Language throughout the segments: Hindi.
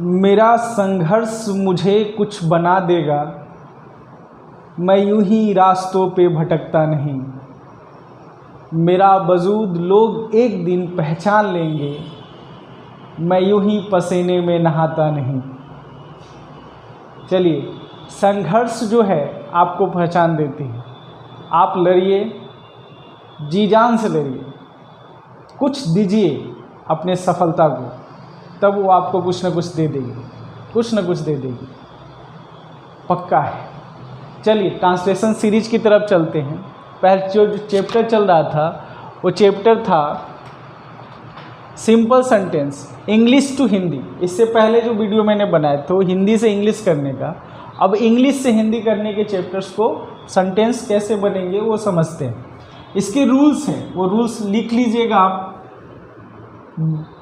मेरा संघर्ष मुझे कुछ बना देगा, मैं यूं ही रास्तों पे भटकता नहीं। मेरा वजूद लोग एक दिन पहचान लेंगे, मैं यूं ही पसीने में नहाता नहीं। चलिए, संघर्ष जो है आपको पहचान देती है। आप लड़िए, जी जान से लड़िए, कुछ दीजिए अपने सफलता को, तब वो आपको कुछ न कुछ दे देगी, कुछ न कुछ दे देगी, पक्का है। चलिए, ट्रांसलेशन सीरीज की तरफ चलते हैं। पहले जो चैप्टर चल रहा था वो चैप्टर था simple sentence, English to Hindi. इससे पहले जो वीडियो मैंने बनाया था वो हिंदी से इंग्लिश करने का। अब इंग्लिश से हिंदी करने के चैप्टर्स को सेंटेंस कैसे बनेंगे वो समझते हैं। इसके रूल्स हैं, वो रूल्स लिख लीजिएगा आप,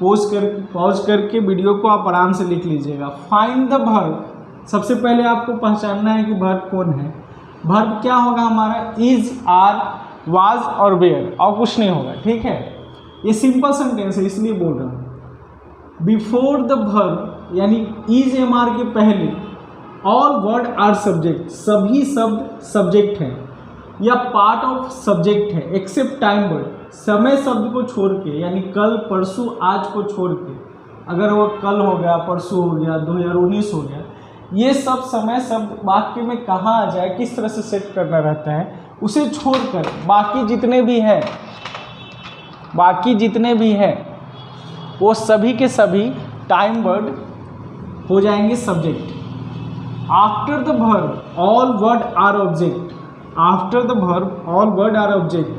पॉज करके वीडियो को आप आराम से लिख लीजिएगा। फाइंड द वर्ब, सबसे पहले आपको पहचानना है कि वर्ब कौन है। वर्ब क्या होगा हमारा, इज, आर, वाज और वेयर, और कुछ नहीं होगा, ठीक है। ये सिंपल सेंटेंस है इसलिए बोल रहा हूँ। बिफोर द वर्ब यानी इज एम आर के पहले ऑल वर्ड आर सब्जेक्ट, सभी शब्द सब्जेक्ट हैं या पार्ट ऑफ सब्जेक्ट है, एक्सेप्ट टाइम वर्ड, समय शब्द को छोड़ के, यानी कल, परसों, आज को छोड़ के। अगर वो कल हो गया, परसों हो गया, 2019 हो गया, ये सब समय शब्द वाक्य में कहाँ आ जाए, किस तरह से सेट करना रहता है, उसे छोड़कर बाकी जितने भी हैं वो सभी के सभी टाइम वर्ड हो जाएंगे subject. After the verb all word are object, after the verb all word are object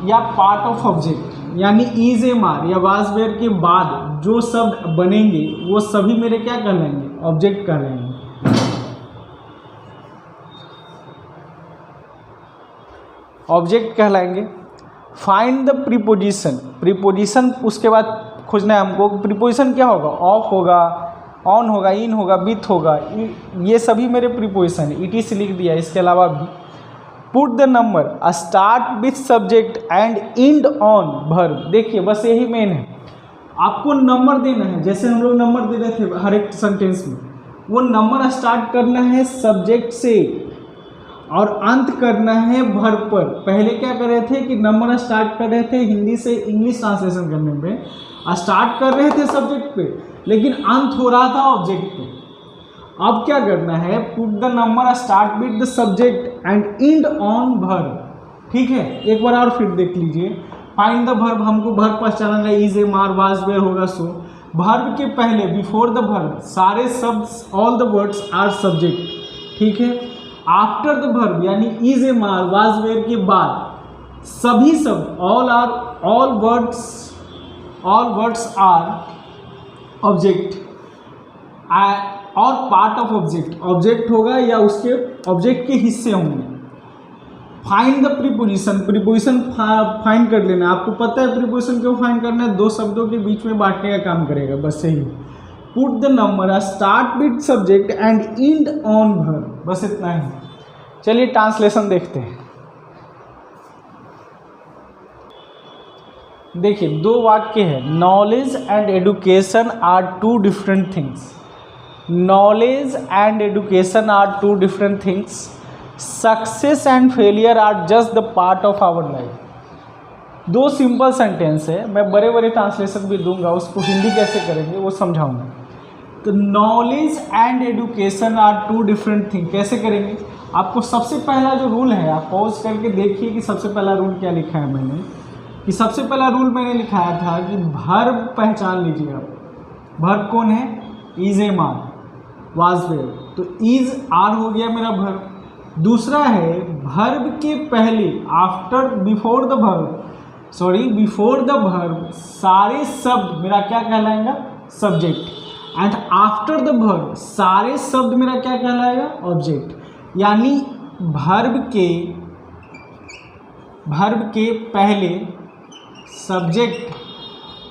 या पार्ट ऑफ ऑब्जेक्ट, यानी इज एम आर या वाज वेयर के बाद जो शब्द बनेंगे वो सभी मेरे क्या कहलाएंगे, ऑब्जेक्ट कहलाएंगे। ऑब्जेक्ट कहलाएंगे। फाइंड द प्रीपोजिशन, प्रीपोजिशन उसके बाद खोजना है हमको। प्रीपोजिशन क्या होगा, ऑफ होगा, ऑन होगा, इन होगा, विथ होगा, ये सभी मेरे प्रीपोजिशन है। इट से लिख दिया। इसके अलावा भी put the number, start with subject and end on verb. देखिए बस यही मेन है, आपको नंबर देना है। जैसे हम लोग नंबर दे रहे थे हर एक सेंटेंस में, वो नंबर स्टार्ट करना है सब्जेक्ट से और अंत करना है वर्ब पर। पहले क्या कर रहे थे कि नंबर स्टार्ट कर रहे थे हिंदी से इंग्लिश ट्रांसलेशन करने में, स्टार्ट कर रहे थे सब्जेक्ट पे लेकिन अंत हो रहा था ऑब्जेक्ट पे। अब क्या करना है, put the number start with the subject and end on verb. ठीक है, एक बार और फिर देख लीजिए। फाइंड द वर्ब, हमको वर्ब पहचानना है। Is, am are, was, were होगा सो। वर्ब के पहले बिफोर द वर्ब सारे शब्द, all the words are subject. ठीक है। आफ्टर द वर्ब यानी is, am are, was, were के बाद सभी शब्द, ऑल वर्ड्स आर ऑब्जेक्ट और पार्ट ऑफ ऑब्जेक्ट, ऑब्जेक्ट होगा या उसके ऑब्जेक्ट के हिस्से होंगे। Find the preposition, preposition find कर लेना। आपको पता है प्रीपोजिशन क्यों फाइंड करना है, दो शब्दों के बीच में बांटने का काम करेगा, बस यही। Put the number start with subject and end on verb, बस इतना ही। चलिए ट्रांसलेशन देखते हैं। देखिए दो वाक्य है, knowledge and education are two different things. Knowledge and education are two different things. Success and failure are just the part of our life. दो सिंपल सेंटेंस है, मैं बड़े बड़े ट्रांसलेशन भी दूंगा, उसको हिंदी कैसे करेंगे वो समझाऊंगा। तो knowledge and education are two different thing, कैसे करेंगे। आपको सबसे पहला जो रूल है, आप पॉज करके देखिए कि सबसे पहला रूल क्या लिखा है मैंने। कि सबसे पहला रूल मैंने लिखाया था कि वर्ब पहचान लीजिए आप। वर्ब कौन है, is, am are, was, were. तो इज आर हो गया मेरा वर्ब। दूसरा है वर्ब के पहले, बिफोर द वर्ब सारे शब्द मेरा क्या कहलाएगा, subject. And after the verb सारे शब्द मेरा क्या कहलाएगा, ऑब्जेक्ट। यानी वर्ब के पहले सब्जेक्ट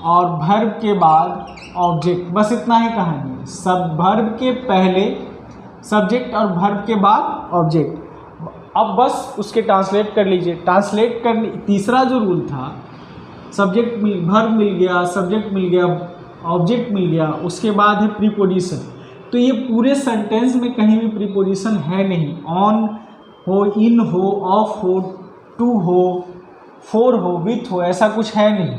और वर्ब के बाद ऑब्जेक्ट, बस इतना ही कहानी है। सब वर्ब के पहले सब्जेक्ट और वर्ब के बाद ऑब्जेक्ट। अब बस उसके ट्रांसलेट कर लीजिए। ट्रांसलेट करने तीसरा जो रूल था, वर्ब मिल गया, सब्जेक्ट मिल गया, ऑब्जेक्ट मिल गया, उसके बाद है प्रीपोजिशन। तो ये पूरे सेंटेंस में कहीं भी प्रीपोजिशन है नहीं। ऑन हो, इन हो, ऑफ हो, टू हो, फॉर हो, विथ हो, ऐसा कुछ है नहीं।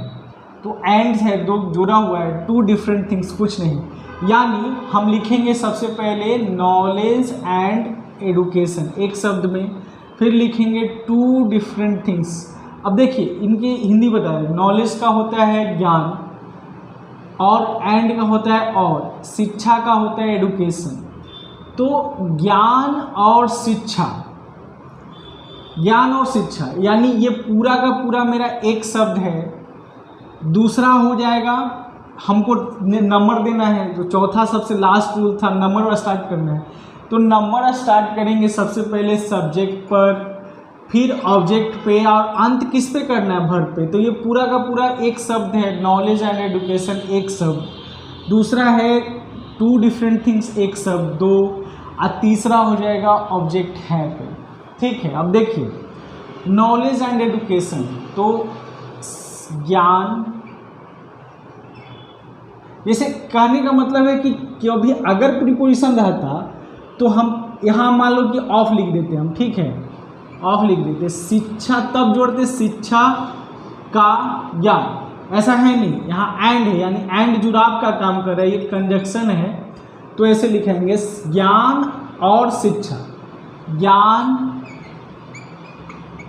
तो एंड है, दो जुड़ा हुआ है, टू डिफरेंट थिंग्स, कुछ नहीं। यानी हम लिखेंगे सबसे पहले नॉलेज एंड एडुकेशन एक शब्द में, फिर लिखेंगे टू डिफरेंट थिंग्स। अब देखिए इनकी हिंदी बता रहे, नॉलेज का होता है ज्ञान, और एंड का होता है और, शिक्षा का होता है एडुकेशन। तो ज्ञान और शिक्षा, ज्ञान और शिक्षा, यानी ये पूरा का पूरा मेरा एक शब्द है। दूसरा हो जाएगा, हमको नंबर देना है, जो चौथा सबसे लास्ट रूल था, नंबर स्टार्ट करना है। तो नंबर स्टार्ट करेंगे सबसे पहले सब्जेक्ट पर, फिर ऑब्जेक्ट पे, और अंत किस पे करना है, वर्ब पे। तो ये पूरा का पूरा एक शब्द है, नॉलेज एंड एडुकेशन एक शब्द। दूसरा है टू डिफरेंट थिंग्स एक शब्द, दो। और तीसरा हो जाएगा ऑब्जेक्ट है पे। ठीक है, अब देखिए नॉलेज एंड एडुकेशन, तो ज्ञान, जैसे कहने का मतलब है कि अभी अगर प्रीपोजिशन रहता तो हम यहाँ मान लो कि ऑफ लिख देते हम, ठीक है, ऑफ लिख देते, शिक्षा तब जोड़ते शिक्षा का ज्ञान, ऐसा है नहीं, यहाँ एंड है, यानी एंड जुड़ाव का काम कर रहा है, ये कंजक्शन है। तो ऐसे लिखेंगे ज्ञान और शिक्षा, ज्ञान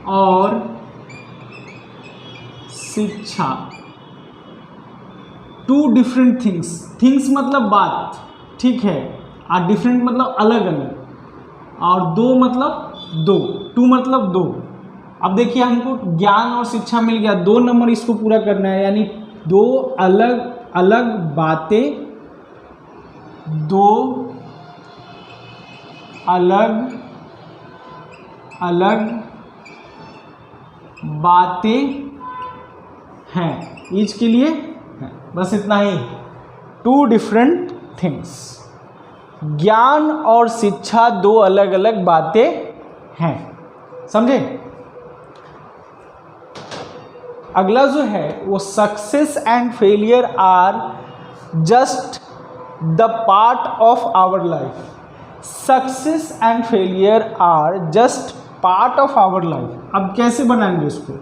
और शिक्षा, टू डिफरेंट थिंग्स, थिंग्स मतलब बात, ठीक है, और डिफरेंट मतलब अलग अलग, और दो मतलब दो, टू मतलब दो। अब देखिए हमको ज्ञान और शिक्षा मिल गया, 2 नंबर इसको पूरा करना है, यानी 2 अलग अलग बातें, 2 अलग अलग बातें हैं, ईच के लिए है, बस इतना ही, 2 डिफरेंट थिंग्स। ज्ञान और शिक्षा 2 अलग अलग बातें हैं, समझे। अगला जो है वो success and failure are just the part of our life. Success and failure are just part of our life. अब कैसे बनाएंगे इसको,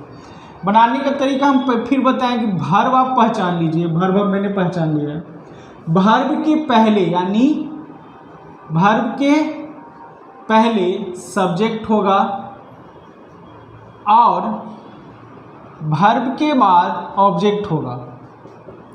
बनाने का तरीका हम फिर बताएं कि वर्ब आप पहचान लीजिए, वर्ब मैंने पहचान लिया। वर्ब के पहले, यानी वर्ब के पहले सब्जेक्ट होगा और वर्ब के बाद ऑब्जेक्ट होगा,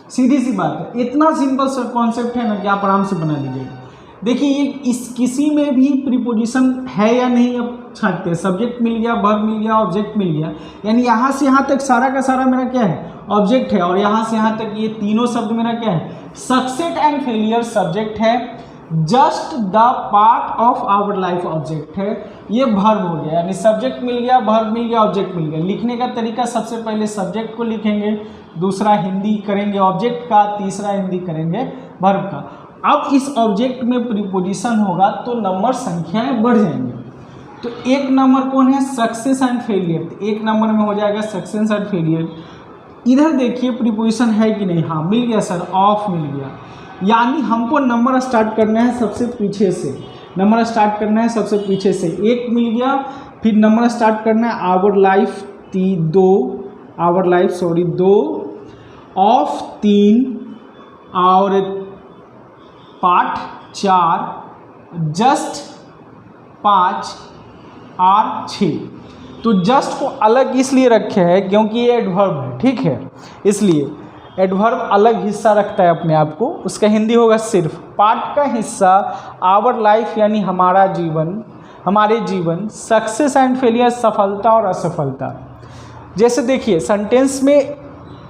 सीधी सी बात है। इतना सिंपल सा कॉन्सेप्ट है ना कि आप आराम से बना लीजिएगा। देखिए ये इस किसी में भी प्रीपोजिशन है या नहीं, अब छांटते हैं, सब्जेक्ट मिल गया, वर्ब मिल गया, ऑब्जेक्ट मिल गया, यानी यहाँ से यहाँ तक सारा का सारा मेरा क्या है, ऑब्जेक्ट है, और यहाँ से यहाँ तक ये तीनों शब्द मेरा क्या है, सक्सेस एंड फेलियर सब्जेक्ट है, just the part of our life object है, ये वर्ब हो गया, यानी सब्जेक्ट मिल गया, वर्ब मिल गया, ऑब्जेक्ट मिल गया। लिखने का तरीका सबसे पहले सब्जेक्ट को लिखेंगे, दूसरा हिंदी करेंगे ऑब्जेक्ट का, तीसरा हिंदी करेंगे वर्ब का। अब इस ऑब्जेक्ट में प्रीपोजिशन होगा तो नंबर संख्याएं बढ़ जाएंगे। तो एक नंबर कौन है, सक्सेस एंड फेलियर, तो एक नंबर में हो जाएगा सक्सेस एंड फेलियर। इधर देखिए प्रीपोजिशन है कि नहीं, हाँ मिल गया सर, ऑफ मिल गया, यानी हमको नंबर स्टार्ट करना है सबसे पीछे से, नंबर स्टार्ट करना है सबसे पीछे से, एक मिल गया, फिर नंबर स्टार्ट करना है आवर लाइफ 2, ऑफ 3, और पार्ट 4, जस्ट 5 और 6। तो जस्ट को अलग इसलिए रखे हैं क्योंकि ये एडवर्ब है, ठीक है, इसलिए एडवर्ब अलग हिस्सा रखता है अपने आप को, उसका हिंदी होगा सिर्फ। पार्ट का हिस्सा आवर लाइफ यानी हमारा जीवन, हमारे जीवन, सक्सेस एंड फेलियर सफलता और असफलता। जैसे देखिए सेंटेंस में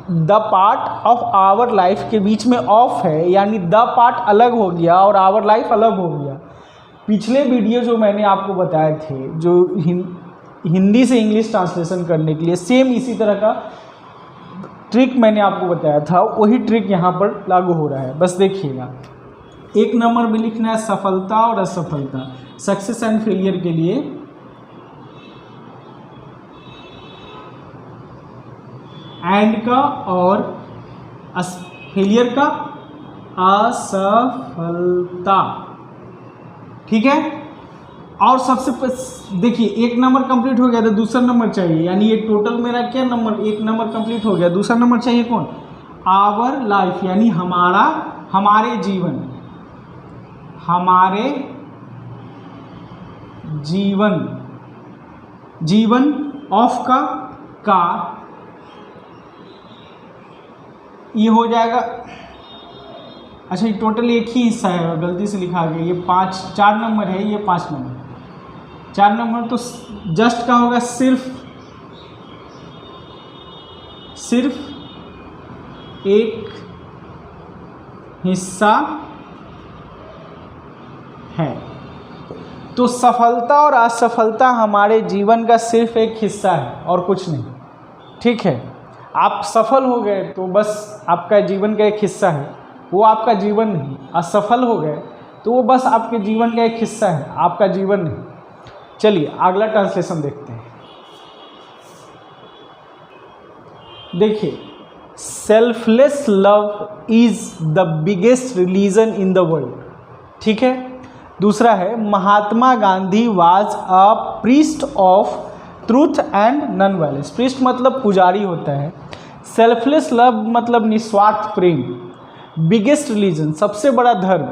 the part of our life के बीच में ऑफ है, यानी द पार्ट अलग हो गया और आवर लाइफ अलग हो गया। पिछले वीडियो जो मैंने आपको बताए थे, जो हिंदी से इंग्लिश ट्रांसलेशन करने के लिए सेम इसी तरह का ट्रिक मैंने आपको बताया था, वही ट्रिक यहाँ पर लागू हो रहा है। बस देखिएगा, एक नंबर में लिखना है सफलता और असफलता, सक्सेस एंड फेलियर के लिए। एंड का और फेलियर का असफलता, ठीक है। और सबसे देखिए एक नंबर कंप्लीट हो गया तो दूसरा नंबर चाहिए, यानी ये टोटल मेरा क्या नंबर, एक नंबर कंप्लीट हो गया, दूसरा नंबर चाहिए कौन, आवर लाइफ, यानी हमारा, हमारे जीवन, हमारे जीवन, जीवन ऑफ का ये हो जाएगा। अच्छा ये टोटल एक ही हिस्सा है, गलती से लिखा गया, ये 4 नंबर है, ये 5 नंबर, 4 नंबर तो जस्ट का होगा सिर्फ एक हिस्सा है। तो सफलता और असफलता हमारे जीवन का सिर्फ एक हिस्सा है और कुछ नहीं, ठीक है। आप सफल हो गए तो बस आपका जीवन का एक हिस्सा है, वो आपका जीवन नहीं। असफल हो गए तो वो बस आपके जीवन का एक हिस्सा है, आपका जीवन नहीं। चलिए अगला ट्रांसलेशन देखते हैं। देखिए, selfless love is the biggest religion in the world, ठीक है। दूसरा है, Mahatma Gandhi was a priest of truth and non violence. Priest मतलब पुजारी होता है, सेल्फलेस लव मतलब निस्वार्थ प्रेम, बिगेस्ट रिलीजन सबसे बड़ा धर्म,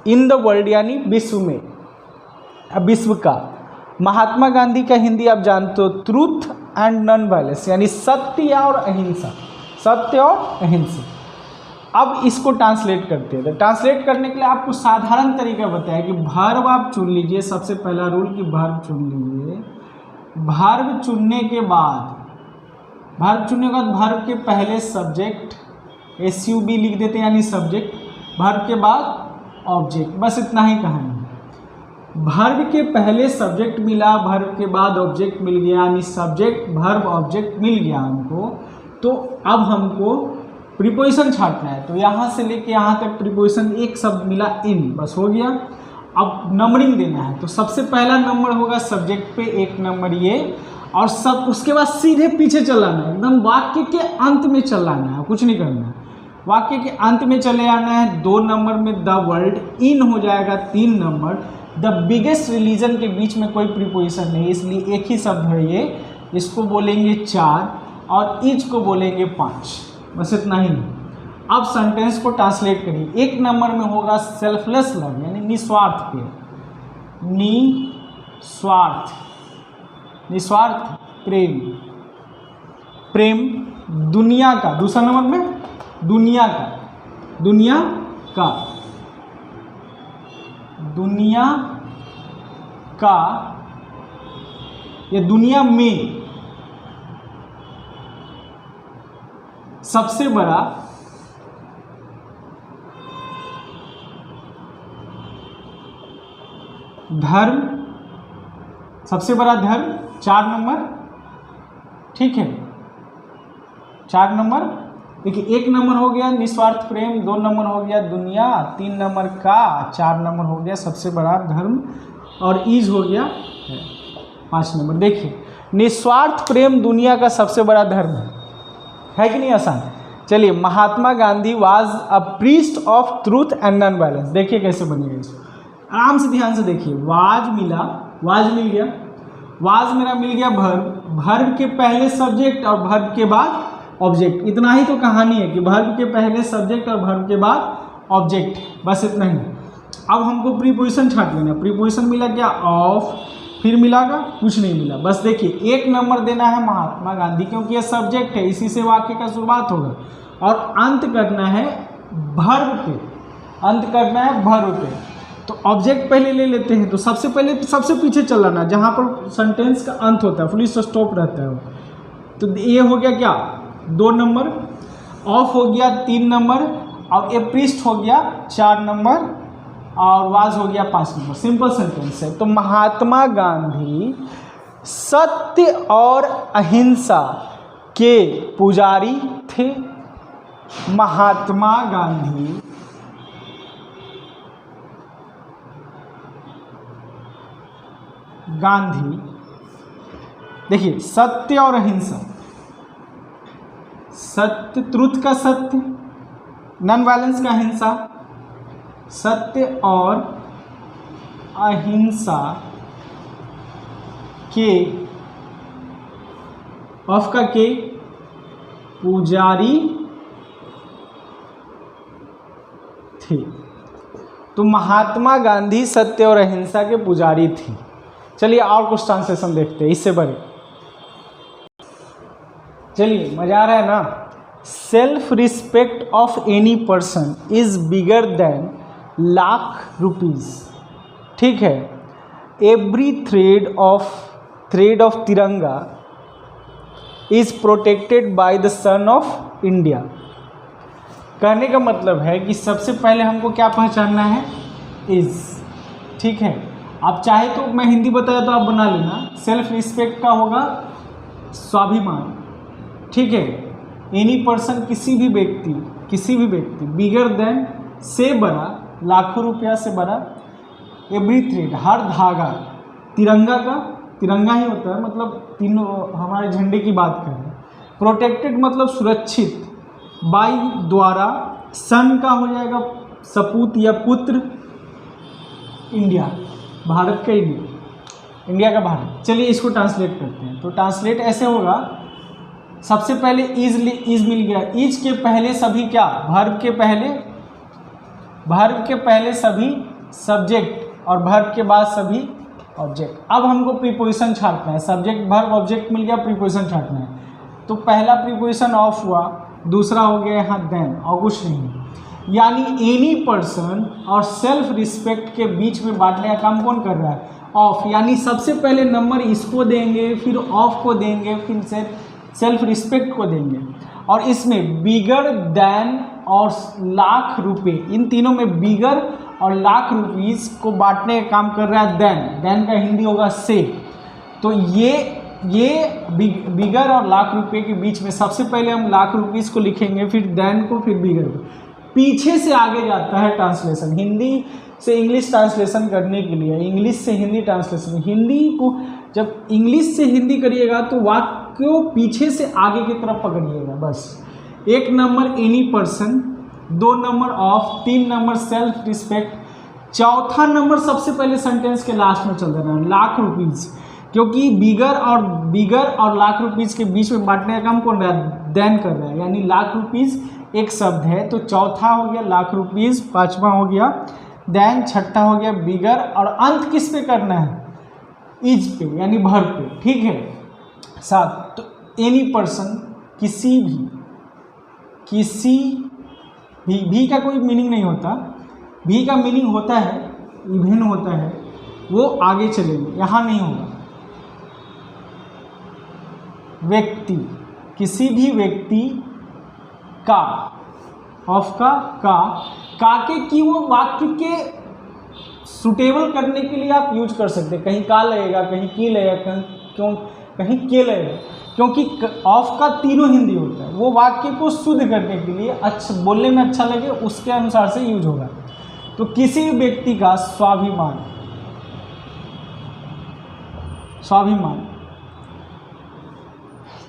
इन द वर्ल्ड यानी विश्व में, विश्व का। महात्मा गांधी का हिंदी आप जानते हो, ट्रूथ एंड नॉन वायलेंस यानी सत्य और अहिंसा, सत्य और अहिंसा। अब इसको ट्रांसलेट करते हैं। तो ट्रांसलेट करने के लिए आपको साधारण तरीका बताया कि वर्ब आप चुन लीजिए, सबसे पहला रूल कि वर्ब चुन लीजिए। वर्ब चुनने के बाद वर्ब के पहले सब्जेक्ट SUB लिख देते हैं यानी सब्जेक्ट, वर्ब के बाद ऑब्जेक्ट, बस इतना ही कहानी। वर्ब के पहले सब्जेक्ट मिला, वर्ब के बाद ऑब्जेक्ट मिल गया, यानी सब्जेक्ट वर्ब ऑब्जेक्ट मिल गया हमको। तो अब हमको प्रीपोजिशन छांटना है, तो यहाँ से लेके यहाँ तक प्रीपोजिशन एक शब्द मिला इन, बस हो गया। अब नंबरिंग देना है, तो सबसे पहला नंबर होगा सब्जेक्ट पे, एक नंबर ये, और सब उसके बाद सीधे पीछे चलाना है, एकदम वाक्य के अंत में चलाना है, कुछ नहीं करना है। वाक्य के अंत में चले आना है। 2 नंबर में द वर्ल्ड, इन हो जाएगा 3 नंबर। द बिगेस्ट रिलीजन के बीच में कोई प्रीपोजिशन नहीं, इसलिए एक ही शब्द है ये, इसको बोलेंगे 4 और इज को बोलेंगे 5, बस इतना ही। अब सेंटेंस को ट्रांसलेट करिए। एक नंबर में होगा सेल्फलेस लव यानी निस्वार्थ प्रेम, निस्वार्थ प्रेम, प्रेम दुनिया का। दूसरा नंबर में दुनिया का या दुनिया में सबसे बड़ा धर्म, सबसे बड़ा धर्म 4 नंबर, ठीक है। 4 नंबर देखिए, 1 नंबर हो गया निस्वार्थ प्रेम, 2 नंबर हो गया दुनिया, 3 नंबर का, 4 नंबर हो गया सबसे बड़ा धर्म, और ईज हो गया 5 नंबर। देखिए, निस्वार्थ प्रेम दुनिया का सबसे बड़ा धर्म है कि नहीं आसान। चलिए, Mahatma Gandhi was a priest of truth and non violence. देखिए कैसे बनेगा इसको, आराम से ध्यान से देखिए। वाज मिल गया, वाज मेरा मिल गया वर्ब के पहले सब्जेक्ट और वर्ब के बाद ऑब्जेक्ट, इतना ही तो कहानी है कि वर्ब के पहले सब्जेक्ट और वर्ब के बाद ऑब्जेक्ट, बस इतना ही। अब हमको प्रीपोजिशन छांट लेना। प्रीपोजिशन मिला क्या, ऑफ, फिर मिलागा कुछ नहीं मिला। बस देखिए, 1 नंबर देना है महात्मा गांधी, क्योंकि यह सब्जेक्ट है, इसी से वाक्य का शुरुआत होगा, और अंत करना है वर्ब पे, तो ऑब्जेक्ट पहले ले लेते हैं। तो सबसे पहले सबसे पीछे चलाना, जहाँ पर सेंटेंस का अंत होता है, फुल स्टॉप रहता है। तो ये हो गया क्या, 2 नंबर, ऑफ हो गया 3 नंबर, और ए प्रीस्ट हो गया 4 नंबर, और वाज हो गया 5 नंबर। सिंपल सेंटेंस है। तो महात्मा गांधी सत्य और अहिंसा के पुजारी थे। महात्मा गांधी देखिए, सत्य और अहिंसा, सत्य ट्रुथ का सत्य, नॉन वायलेंस का अहिंसा, सत्य और अहिंसा के ऑफ का के पुजारी थे। तो महात्मा गांधी सत्य और अहिंसा के पुजारी थे। चलिए और कुछ ट्रांसलेशन देखते हैं इससे बड़े। चलिए मजा आ रहा है ना। Self respect of any person is bigger than lakh rupees. ठीक है। एवरी थ्रेड ऑफ तिरंगा is protected by the son of India. कहने का मतलब है कि सबसे पहले हमको क्या पहचानना है, इज। ठीक है। आप चाहे तो मैं हिंदी बताया तो आप बना लेना। सेल्फ रिस्पेक्ट का होगा स्वाभिमान। ठीक है। एनी पर्सन किसी भी व्यक्ति बिगर देन से बड़ा, लाखों रुपया से बड़ा, एवरी थ्रेड हर धागा, तिरंगा ही होता है, मतलब तीनों हमारे झंडे की बात कर रहे हैं। प्रोटेक्टेड मतलब सुरक्षित, बाई द्वारा, सन का हो जाएगा सपूत या पुत्र, इंडिया भारत का इंडिया का भारत। चलिए इसको ट्रांसलेट करते हैं। तो ट्रांसलेट ऐसे होगा, सबसे पहले इज मिल गया। इज के पहले सभी क्या, वर्ब के पहले सभी सब्जेक्ट और वर्ब के बाद सभी ऑब्जेक्ट। अब हमको प्रीपोजिशन छांटना है। सब्जेक्ट वर्ब ऑब्जेक्ट मिल गया, प्रीपोजिशन छांटना है। तो पहला प्रीपोजिशन ऑफ हुआ, दूसरा हो गया यहाँ देन, और कुछ नहीं। यानी एनी पर्सन और सेल्फ रिस्पेक्ट के बीच में बांटने का काम कौन कर रहा है, ऑफ। यानी सबसे पहले नंबर इसको देंगे, फिर ऑफ को देंगे, फिर सेल्फ रिस्पेक्ट को देंगे। और इसमें बिगर देन और लाख रुपए, इन तीनों में बिगर और लाख रुपीस को बांटने का काम कर रहा है देन का हिंदी होगा से। तो ये बिगर और लाख रुपए के बीच में सबसे पहले हम लाख रुपीस को लिखेंगे, फिर देन को, फिर बिगर को। पीछे से आगे जाता है ट्रांसलेशन। हिंदी से इंग्लिश ट्रांसलेशन करने के लिए, इंग्लिश से हिंदी ट्रांसलेशन, हिंदी को जब इंग्लिश से हिंदी करिएगा तो वाक्य को पीछे से आगे की तरफ पकड़िएगा बस। 1 number any person, 2 number of, 3 number self respect, चौथा नंबर सबसे पहले सेंटेंस के लास्ट में चल देना लाख रुपीज़। क्योंकि बिगर और लाख रुपीज़ के बीच में बांटने का काम कौन रहा है, देन कर रहा है। यानी लाख रुपीज़ एक शब्द है, तो चौथा हो गया लाख रुपीज़, पांचवा हो गया देन, छठा हो गया बिगर, और अंत किस पे करना है, इज पे, यानी भर पे। ठीक है। 7, तो एनी पर्सन, किसी भी का कोई मीनिंग नहीं होता। भी का मीनिंग होता है, इवन होता है, वो आगे चलेंगे, यहाँ नहीं होगा। व्यक्ति, किसी भी व्यक्ति का, ऑफ का के की वो वाक्य के सुटेबल करने के लिए आप यूज कर सकते हैं। कहीं का लगेगा, कहीं की लगेगा, कहीं के लगेगा, क्योंकि ऑफ का तीनों हिंदी होता है। वो वाक्य को शुद्ध करने के लिए, अच्छा बोलने में अच्छा लगे, उसके अनुसार से यूज होगा। तो किसी व्यक्ति का स्वाभिमान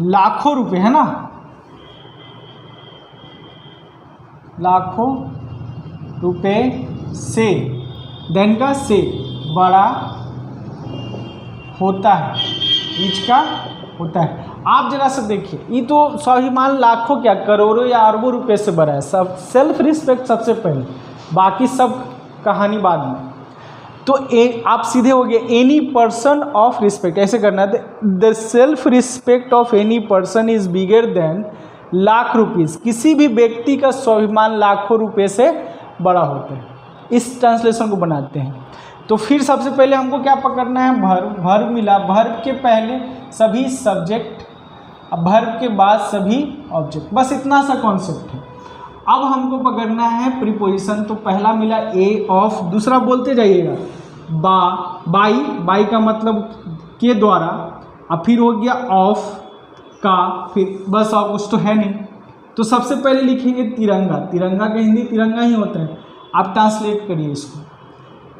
लाखों रुपए है ना, लाखों रुपए से, देन का से बड़ा होता है, बीच का होता है। आप जरा से देखिए, ये तो स्वाभिमान लाखों क्या करोड़ों या अरबों रुपए से बड़ा है। सब सेल्फ रिस्पेक्ट सबसे पहले, बाकी सब कहानी बाद में। तो आप सीधे हो गए एनी पर्सन ऑफ रिस्पेक्ट, ऐसे करना है। The self respect of any person is bigger than lakh rupees. किसी भी व्यक्ति का स्वाभिमान लाखों रुपए से बड़ा होता है। इस ट्रांसलेशन को बनाते हैं। तो फिर सबसे पहले हमको क्या पकड़ना है, वर्ब मिला, वर्ब के पहले सभी सब्जेक्ट, वर्ब के बाद सभी ऑब्जेक्ट, बस इतना सा कॉन्सेप्ट है। अब हमको पकड़ना है प्रीपोजिशन। तो पहला मिला ए ऑफ, दूसरा बोलते जाइएगा बाई का मतलब के द्वारा, अब फिर हो गया ऑफ का, फिर बस और कुछ तो है नहीं। तो सबसे पहले लिखेंगे तिरंगा का हिंदी तिरंगा ही होता है। आप ट्रांसलेट करिए इसको,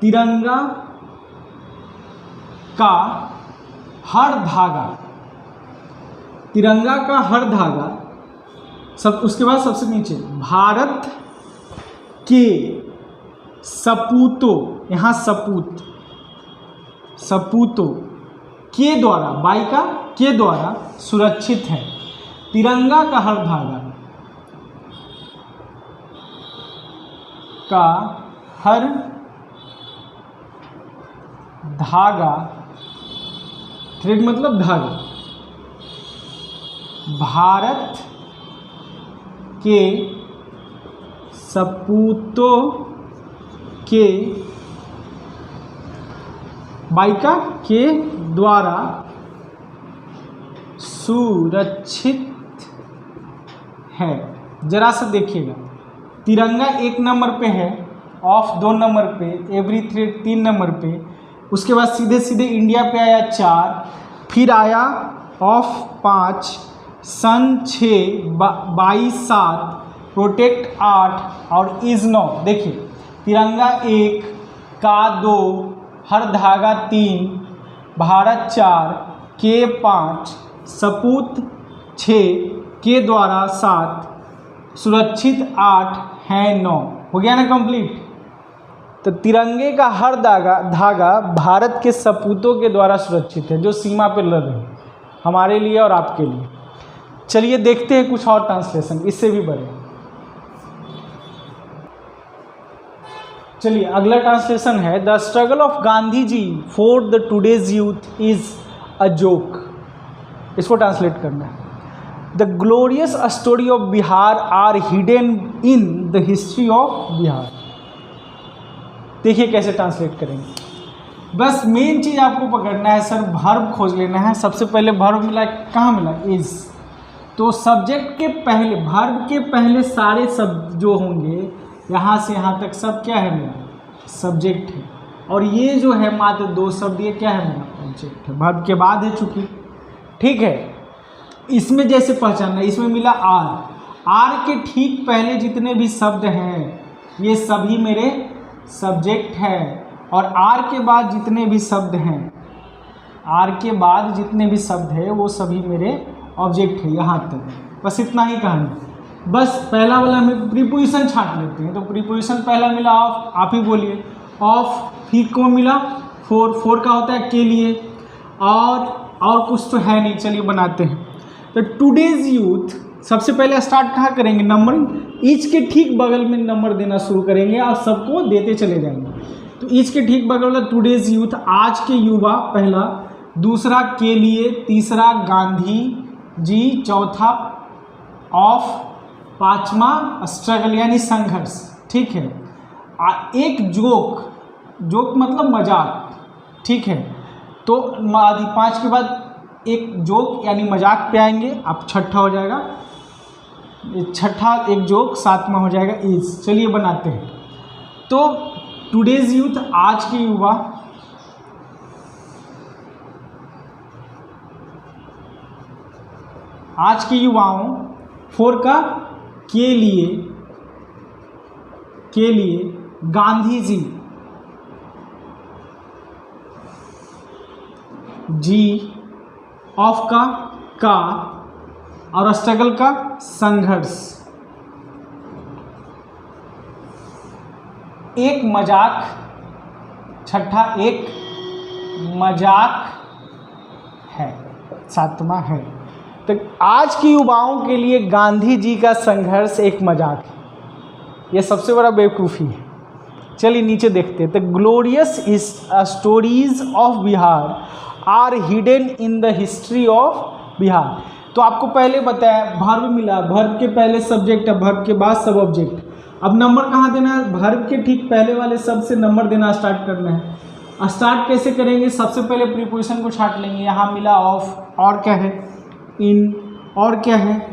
तिरंगा का हर धागा, तिरंगा का हर धागा, सब उसके बाद सबसे नीचे भारत के सपूतों, यहाँ सपूतों के द्वारा, बाई का के द्वारा सुरक्षित है। तिरंगा का हर धागा थ्रेड मतलब धागा, भारत के सपूतों के बाइका के द्वारा सुरक्षित है। जरा सा देखिएगा, तिरंगा 1 नंबर पे है, ऑफ 2 नंबर पे, एवरी थ्रेड 3 नंबर पे, उसके बाद सीधे सीधे इंडिया पे आया 4, फिर आया ऑफ 5, सन 6, बाई 7, प्रोटेक्ट 8 और इज 9। देखिए तिरंगा 1, का 2, हर धागा 3, भारत 4, के 5, सपूत 6, के द्वारा 7, सुरक्षित 8 है 9। हो गया ना कंप्लीट। तो तिरंगे का हर धागा भारत के सपूतों के द्वारा सुरक्षित है, जो सीमा पर लड़ रहे हैं हमारे लिए और आपके लिए। चलिए देखते हैं कुछ और ट्रांसलेशन इससे भी बड़े। चलिए अगला ट्रांसलेशन है, the struggle of Gandhi ji for the today's youth is a joke. इसको ट्रांसलेट करना है, the glorious story of Bihar are hidden in the history of Bihar. देखिए कैसे ट्रांसलेट करेंगे, बस मेन चीज़ आपको पकड़ना है सर, वर्ब खोज लेना है। सबसे पहले वर्ब मिला, कहाँ मिला, इज। तो सब्जेक्ट के पहले, वर्ब के पहले सारे शब्द जो होंगे यहाँ से यहाँ तक सब क्या है, मेरा सब्जेक्ट है। और ये जो है मात्र 2 शब्द, ये क्या है, मेरा ऑब्जेक्ट है, वर्ब के बाद है चूँकि। ठीक है, इसमें जैसे पहचानना, इसमें मिला आर के ठीक पहले जितने भी शब्द हैं ये सभी मेरे सब्जेक्ट है, और आर के बाद जितने भी शब्द हैं, आर के बाद जितने भी शब्द हैं वो सभी मेरे ऑब्जेक्ट है। यहाँ तक बस इतना ही कहानी। बस पहला वाला में प्रीपोजिशन छांट लेते हैं। तो प्रीपोजिशन पहला मिला ऑफ, आप ही बोलिए ऑफ, फिर कौन मिला, फोर का होता है के लिए, और कुछ तो है नहीं, चलिए बनाते हैं। तो टुडेज यूथ, सबसे पहले स्टार्ट कहाँ करेंगे, नंबरिंग, ईच के ठीक बगल में नंबर देना शुरू करेंगे और सबको देते चले जाएंगे। तो ईच के ठीक बगल वाला टुडेज यूथ, आज के युवा पहला, दूसरा के लिए, तीसरा गांधी जी, चौथा ऑफ, पांचवा स्ट्रगल यानी संघर्ष। ठीक है, एक जोक मतलब मजाक। ठीक है, तो 5 के बाद एक जोक यानी मजाक पे आएंगे, अब छठा हो जाएगा, छठा एक जोक, 7वां हो जाएगा इज। चलिए बनाते हैं। तो टुडेज यूथ, आज के युवा, आज के युवाओं, 4 का के लिए गांधी जी, ऑफ का और स्ट्रगल का संघर्ष। एक मजाक, छठा एक मजाक है, 7वां है। तो आज के युवाओं के लिए गांधी जी का संघर्ष एक मजाक है। यह सबसे बड़ा बेवकूफ़ी है। चलिए नीचे देखते हैं। The glorious stories of Bihar are hidden in the history of Bihar. तो आपको पहले बताया वर्ब मिला, वर्ब के पहले सब्जेक्ट है, वर्ब के बाद सब ऑब्जेक्ट। अब नंबर कहाँ देना है, वर्ब के ठीक पहले वाले शब्द से नंबर देना स्टार्ट करना है। स्टार्ट कैसे करेंगे, सबसे पहले प्रीपोजिशन को छांट लेंगे। यहाँ मिला ऑफ, और क्या है इन, और क्या है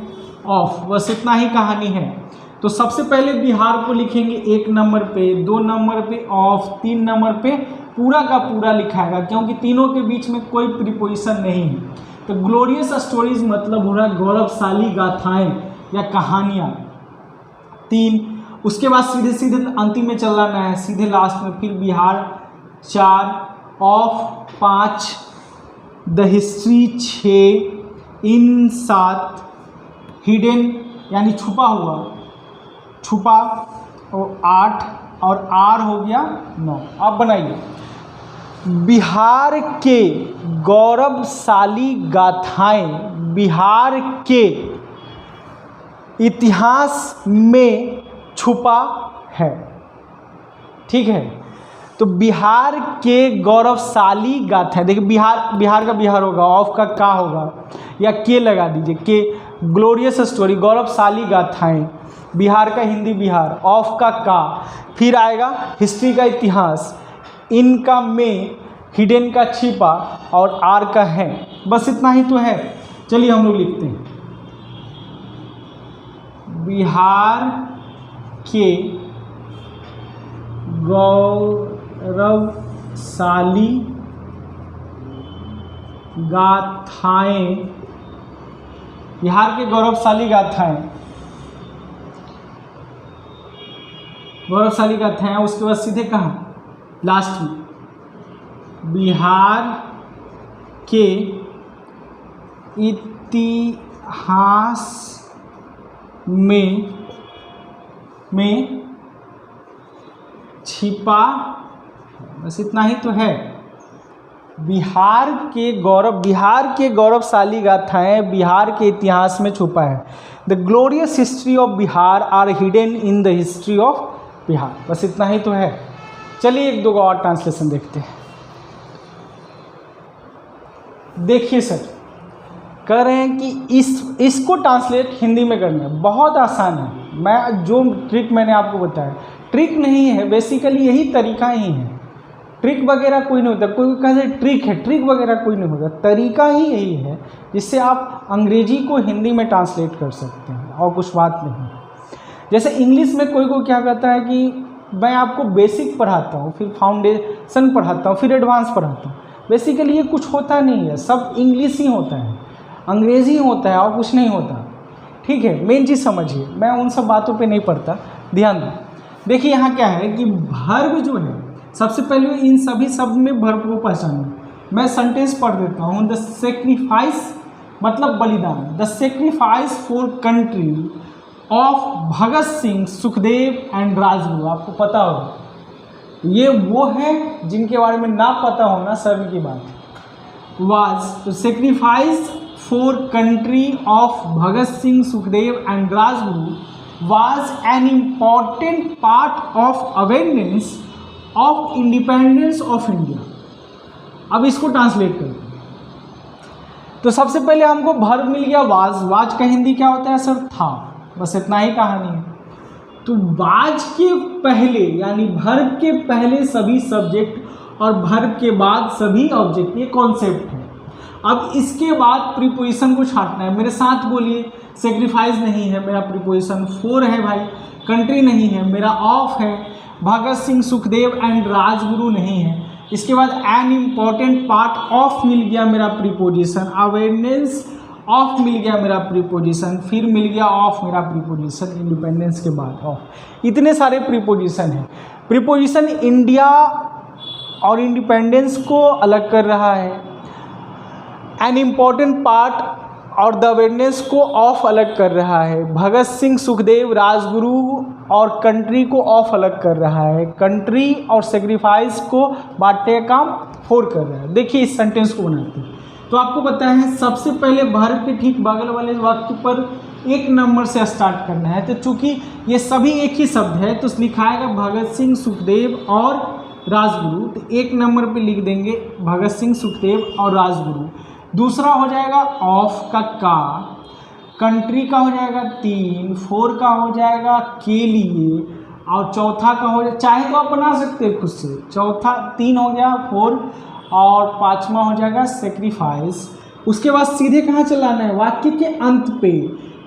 ऑफ, बस इतना ही कहानी है। तो सबसे पहले बिहार को लिखेंगे 1 नंबर पे, 2 नंबर पे ऑफ, 3 नंबर पे पूरा का पूरा लिखाएगा, क्योंकि तीनों के बीच में कोई प्रीपोजिशन नहीं है। तो ग्लोरियस स्टोरीज मतलब हो रहा है गौरवशाली गाथाएं या कहानियाँ। 3, उसके बाद सीधे सीधे अंतिम में चल जाना है, सीधे लास्ट में। फिर Bihar 4, of 5, the history 6, in 7, hidden यानी छुपा हुआ, छुपा 8 और आर हो गया 9। अब बनाइए, बिहार के गौरवशाली गाथाएं बिहार के इतिहास में छुपा है। ठीक है, तो बिहार के गौरवशाली गाथाएं, देखिए बिहार का बिहार होगा, ऑफ का होगा, या के लगा दीजिए, के ग्लोरियस स्टोरी, गौरवशाली गाथाएं बिहार का हिंदी बिहार, ऑफ का, फिर आएगा हिस्ट्री का इतिहास, इनका में, हिडन का छिपा, और आर का है। बस इतना ही तो है। चलिए हम लोग लिखते हैं, बिहार के गौरवशाली गाथाएं, बिहार के गौरवशाली गाथाएं, उसके बाद सीधे कहाँ, लास्ट में, बिहार के इतिहास में छिपा, बस इतना ही तो है। बिहार के गौरवशाली गाथाएं बिहार के इतिहास में छुपा है। The glorious history of Bihar are hidden in the history of Bihar. बस इतना ही तो है। चलिए एक दो और ट्रांसलेशन देखते हैं। देखिए सर, कह रहे हैं कि इसको ट्रांसलेट हिंदी में करना है, बहुत आसान है। मैं जो ट्रिक मैंने आपको बताया, ट्रिक नहीं है, बेसिकली यही तरीका ही है। ट्रिक वगैरह कोई नहीं होता, कोई कहते ट्रिक है, ट्रिक वगैरह कोई नहीं होता, तरीका ही यही है जिससे आप अंग्रेजी को हिंदी में ट्रांसलेट कर सकते हैं, और कुछ बात नहीं। जैसे इंग्लिश में कोई क्या कहता है कि मैं आपको बेसिक पढ़ाता हूँ, फिर फाउंडेशन पढ़ाता हूँ, फिर एडवांस पढ़ाता हूँ। बेसिकली ये कुछ होता नहीं है, सब इंग्लिश ही होता है, अंग्रेज़ी होता है, और कुछ नहीं होता। ठीक है, मेन चीज़ समझिए, मैं उन सब बातों पे नहीं पढ़ता, ध्यान दो। देखिए यहाँ क्या है कि वर्ब जो है, सबसे पहले इन सभी शब्द में वर्ब को पहचानिए। मैं सेंटेंस पढ़ देता हूँ। द सेक्रीफाइस मतलब बलिदान, the sacrifice for country of Bhagat Singh, Sukhdev and Rajguru. आपको पता होगा, ये वो है जिनके बारे में ना पता होना शर्म की बात है। Was sacrifice for country of Bhagat Singh, Sukhdev and Rajguru was an important part of awareness of independence of India. अब इसको ट्रांसलेट करते हैं। तो सबसे पहले हमको वर्ब मिल गया वाज। वाज का हिंदी क्या होता है सर? था। बस इतना ही कहानी है। तो वाज के पहले यानी वर्ब के पहले सभी सब्जेक्ट और वर्ब के बाद सभी ऑब्जेक्ट, ये कॉन्सेप्ट है। अब इसके बाद प्रीपोजिशन को छांटना है। मेरे साथ बोलिए, सेक्रीफाइस नहीं है मेरा प्रीपोजिशन, फोर है भाई, कंट्री नहीं है मेरा, ऑफ है, भगत सिंह, सुखदेव एंड राजगुरु नहीं है। इसके बाद एन इम्पॉर्टेंट पार्ट ऑफ मिल गया मेरा प्रीपोजिशन, अवेयरनेस ऑफ मिल गया मेरा प्रीपोजिशन, फिर मिल गया ऑफ मेरा प्रीपोजिशन, इंडिपेंडेंस के बाद ऑफ। इतने सारे प्रीपोजिशन हैं। प्रीपोजिशन इंडिया और इंडिपेंडेंस को अलग कर रहा है, एन इम्पॉर्टेंट पार्ट और द अवेयरनेस को ऑफ अलग कर रहा है, भगत सिंह, सुखदेव, राजगुरु और कंट्री को ऑफ अलग कर रहा है, कंट्री और सेक्रीफाइस को बांटने का काम फोर कर रहा है। देखिए इस सेंटेंस को बनाते हैं। तो आपको पता है सबसे पहले वर्ब के ठीक बगल वाले वाक्य पर एक नंबर से स्टार्ट करना है। तो चूंकि ये सभी एक ही शब्द है तो लिखाएगा भगत सिंह, सुखदेव और राजगुरु, तो एक नंबर पे लिख देंगे भगत सिंह, सुखदेव और राजगुरु। दूसरा हो जाएगा ऑफ का, कंट्री का हो जाएगा 3, फोर का हो जाएगा के लिए, और चौथा का हो जाए, चाहे तो आप बना सकते हैं खुद से, चौथा 3 हो गया, 4, और पांचवा हो जाएगा सेक्रीफाइस। उसके बाद सीधे कहाँ चलाना है? वाक्य के अंत पे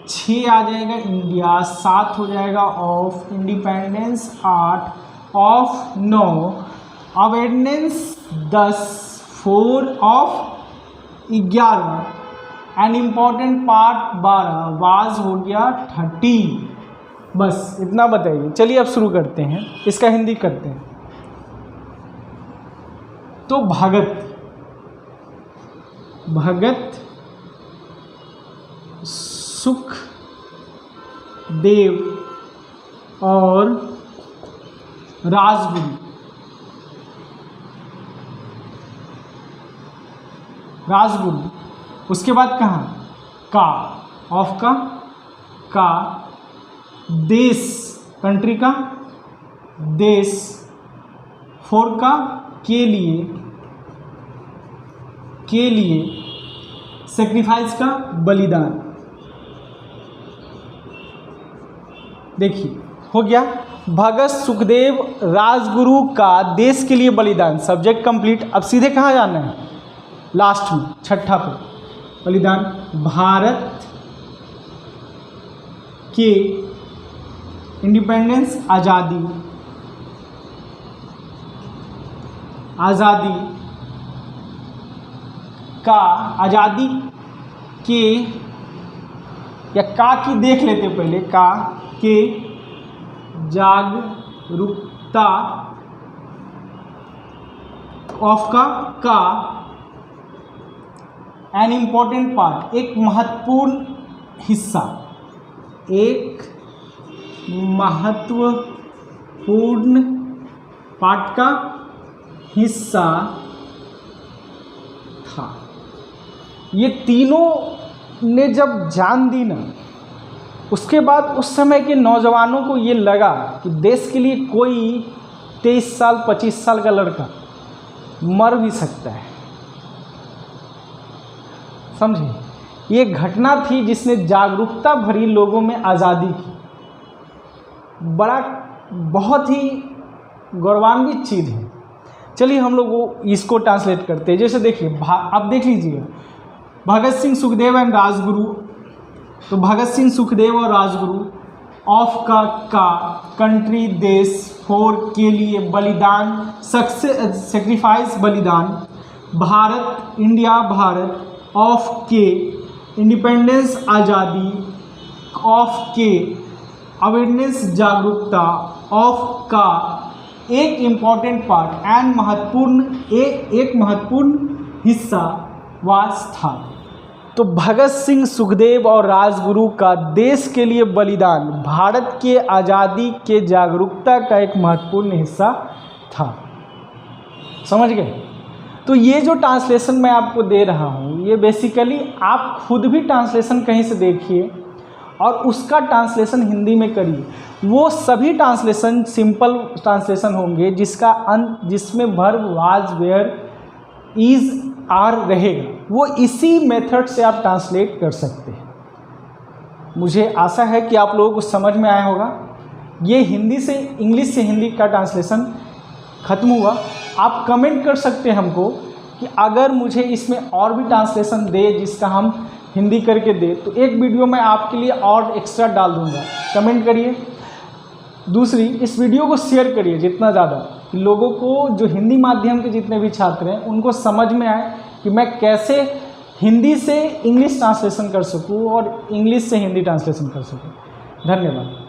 6 आ जाएगा इंडिया, 7 हो जाएगा of, independence 8, of 9, awareness 10, 4 of 11, an important part 12, was हो गया 13। बस इतना बताइए। चलिए अब शुरू करते हैं, इसका हिंदी करते हैं। तो भगत सुखदेव और राजगुरु, राजगुरु। उसके बाद कहाँ, का, ऑफ का, देश, कंट्री का, देश, फॉर का, के लिए, सेक्रीफाइस का, बलिदान। देखिए हो गया, भगत सुखदेव राजगुरु का देश के लिए बलिदान, सब्जेक्ट कंप्लीट। अब सीधे कहाँ जाना है, लास्ट में छठा पे, बलिदान। भारत के इंडिपेंडेंस, आज़ादी का, आज़ादी के, या का की देख लेते पहले, का के जागरूकता, ऑफ का एन इम्पॉर्टेंट पार्ट, एक महत्वपूर्ण हिस्सा, एक महत्वपूर्ण पार्ट का हिस्सा था। ये तीनों ने जब जान दी ना, उसके बाद उस समय के नौजवानों को ये लगा कि देश के लिए कोई 23 साल 25 साल का लड़का मर भी सकता है। समझे, ये घटना थी जिसने जागरूकता भरी लोगों में आज़ादी की। बड़ा बहुत ही गौरवान्वित चीज़ है। चलिए हम लोग वो इसको ट्रांसलेट करते हैं। जैसे देखिए, अब देख लीजिए, भगत सिंह सुखदेव एंड राजगुरु। तो भगत सिंह सुखदेव और राजगुरु, ऑफ का, कंट्री, देश, फॉर, के लिए, बलिदान, सेक्रीफाइस, बलिदान, भारत, इंडिया, भारत, ऑफ के, इंडिपेंडेंस, आज़ादी, ऑफ के, अवेयरनेस, जागरूकता, ऑफ का, एक इम्पॉर्टेंट पार्ट एंड एक महत्वपूर्ण हिस्सा वास था। तो भगत सिंह सुखदेव और राजगुरु का देश के लिए बलिदान भारत के आज़ादी के जागरूकता का एक महत्वपूर्ण हिस्सा था। समझ गए। तो ये जो ट्रांसलेशन मैं आपको दे रहा हूँ, ये बेसिकली आप खुद भी ट्रांसलेशन कहीं से देखिए और उसका ट्रांसलेशन हिंदी में करिए। वो सभी ट्रांसलेशन सिंपल ट्रांसलेशन होंगे जिसमें verb, was, were, is, are रहेगा। वो इसी मेथड से आप ट्रांसलेट कर सकते हैं। मुझे आशा है कि आप लोगों को समझ में आया होगा। ये हिंदी से इंग्लिश से हिंदी का ट्रांसलेशन ख़त्म हुआ। आप कमेंट कर सकते हैं हमको कि अगर मुझे इसमें और भी ट्रांसलेशन दे जिसका हम हिंदी करके दे, तो एक वीडियो मैं आपके लिए और एक्स्ट्रा डाल दूंगा। कमेंट करिए। दूसरी, इस वीडियो को शेयर करिए जितना ज़्यादा, कि लोगों को जो हिंदी माध्यम के जितने भी छात्र हैं उनको समझ में आए कि मैं कैसे हिंदी से इंग्लिश ट्रांसलेशन कर सकूं और इंग्लिश से हिंदी ट्रांसलेशन कर सकूं। धन्यवाद।